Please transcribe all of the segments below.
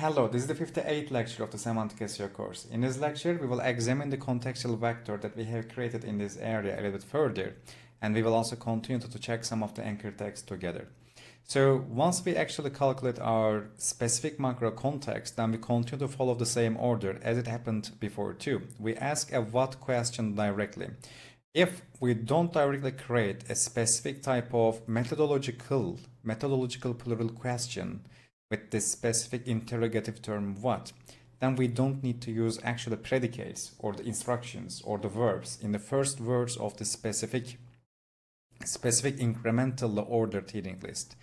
Hello, this is the 58th lecture of the Semantic SEO course. In this lecture, we will examine the contextual vector that we have created in this area a little bit further, and we will also continue to check some of the anchor text together. So once we actually calculate our specific macro context, then we continue to follow the same order as it happened before too. We ask a what question directly. If we don't directly create a specific type of methodological plural question with this specific interrogative term what, then we don't need to use actual predicates or the instructions or the verbs in the first words of the specific incremental ordered heading list.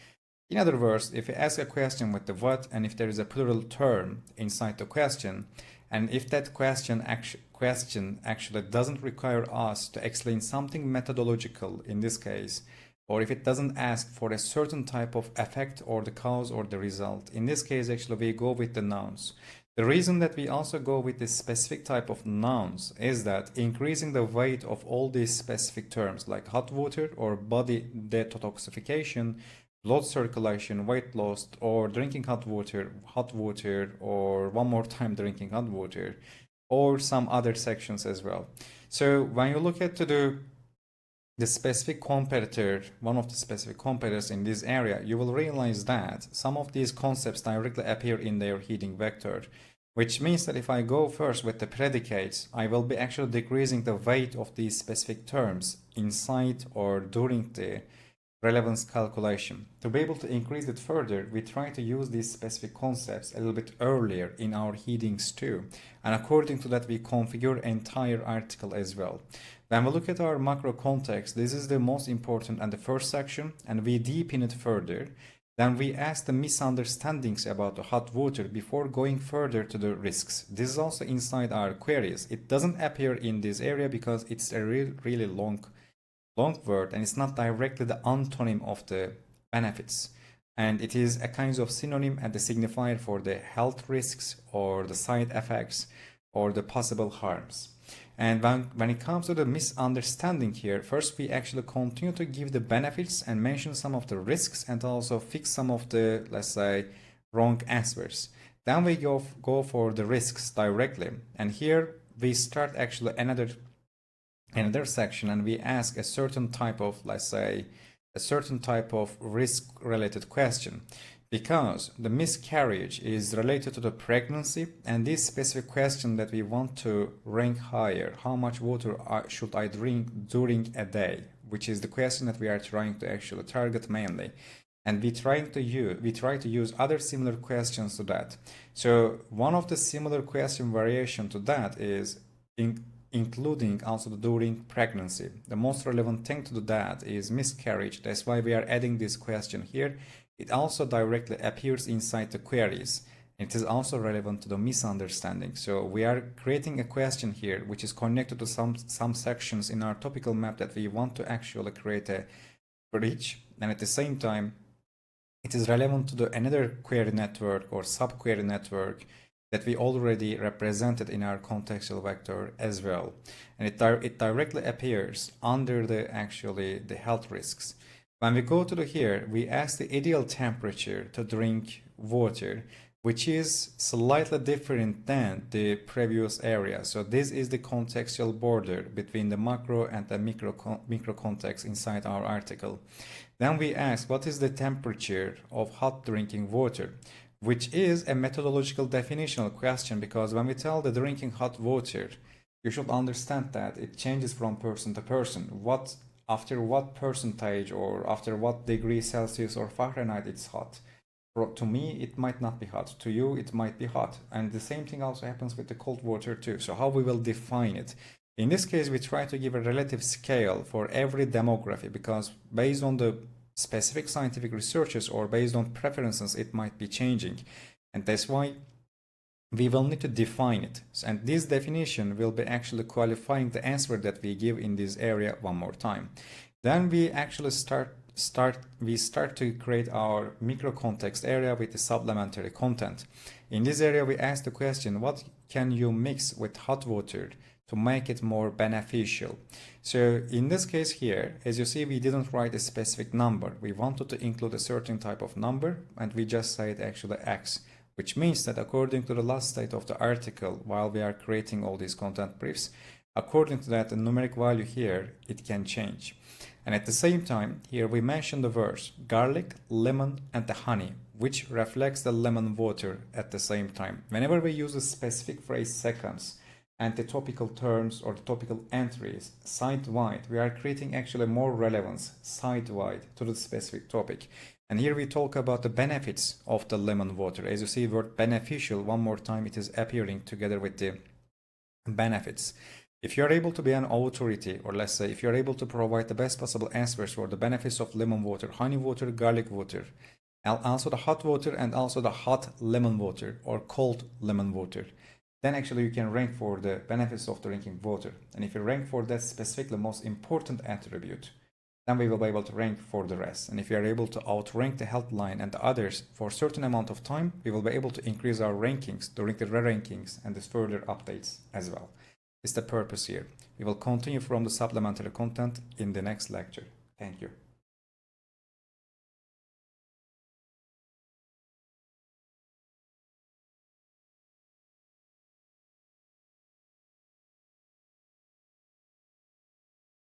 In other words, if we ask a question with the what, and if there is a plural term inside the question, and if that question actually doesn't require us to explain something methodological in this case, or if it doesn't ask for a certain type of effect or the cause or the result, in this case actually we go with the nouns. The reason that we also go with this specific type of nouns is that increasing the weight of all these specific terms like hot water or body detoxification, blood circulation, weight loss, or drinking hot water, or one more time drinking hot water, or some other sections as well. So when you look at the specific competitor, one of the specific competitors in this area, you will realize that some of these concepts directly appear in their heading vector, which means that if I go first with the predicates, I will be actually decreasing the weight of these specific terms inside or during the relevance calculation. To be able to increase it further, we try to use these specific concepts a little bit earlier in our headings too, and according to that we configure entire article as well. When we look at our macro context, this is the most important and the first section, and we deepen it further. Then we ask the misunderstandings about the hot water before going further to the risks. This is also inside our queries. It doesn't appear in this area because it's a really long word, and it's not directly the antonym of the benefits, and it is a kind of synonym and the signifier for the health risks or the side effects or the possible harms. And when it comes to the misunderstanding here, first we actually continue to give the benefits and mention some of the risks and also fix some of the, let's say, wrong answers. Then we go for the risks directly, and here we start actually another section, and we ask a certain type of, let's say, a certain type of risk related question, because the miscarriage is related to the pregnancy, and this specific question that we want to rank higher, how much water should I drink during a day, which is the question that we are trying to actually target mainly. And we try to use other similar questions to that. So one of the similar question variation to that is including also during pregnancy. The most relevant thing to that is miscarriage. That's why we are adding this question here. It also directly appears inside the queries. It is also relevant to the misunderstanding. So we are creating a question here which is connected to some sections in our topical map that we want to actually create a bridge, and at the same time it is relevant to another query network or subquery network that we already represented in our contextual vector as well, and it directly appears under the health risks. When we go to here, we ask the ideal temperature to drink water, which is slightly different than the previous area. So this is the contextual border between the macro and the micro context inside our article. Then we ask what is the temperature of hot drinking water, which is a methodological definitional question, because when we tell the drinking hot water, you should understand that it changes from person to person. After what percentage or after what degree Celsius or Fahrenheit it's hot. To me, it might not be hot. To you, it might be hot. And the same thing also happens with the cold water too. So how we will define it? In this case, we try to give a relative scale for every demography, because based on the specific scientific researches or based on preferences, it might be changing. And that's why we will need to define it. And this definition will be actually qualifying the answer that we give in this area one more time. Then we actually start to create our micro context area with the supplementary content. In this area, we ask the question, what can you mix with hot water to make it more beneficial? So in this case here, as you see, we didn't write a specific number. We wanted to include a certain type of number, and we just said actually X. which means that according to the last state of the article, while we are creating all these content briefs, according to that, the numeric value here, it can change. And at the same time, here we mention the words garlic, lemon, and the honey, which reflects the lemon water at the same time. Whenever we use a specific phrase seconds and the topical terms or the topical entries side-wide, we are creating actually more relevance side-wide to the specific topic. And here we talk about the benefits of the lemon water. As you see the word beneficial, one more time it is appearing together with the benefits. If you're able to be an authority, or let's say if you're able to provide the best possible answers for the benefits of lemon water, honey water, garlic water, and also the hot water and also the hot lemon water or cold lemon water, then actually you can rank for the benefits of drinking water. And if you rank for that specifically most important attribute, then we will be able to rank for the rest. And if you are able to outrank the Healthline and the others for a certain amount of time, we will be able to increase our rankings during the re-rankings and this further updates as well. It's the purpose here. We will continue from the supplementary content in the next lecture. Thank you.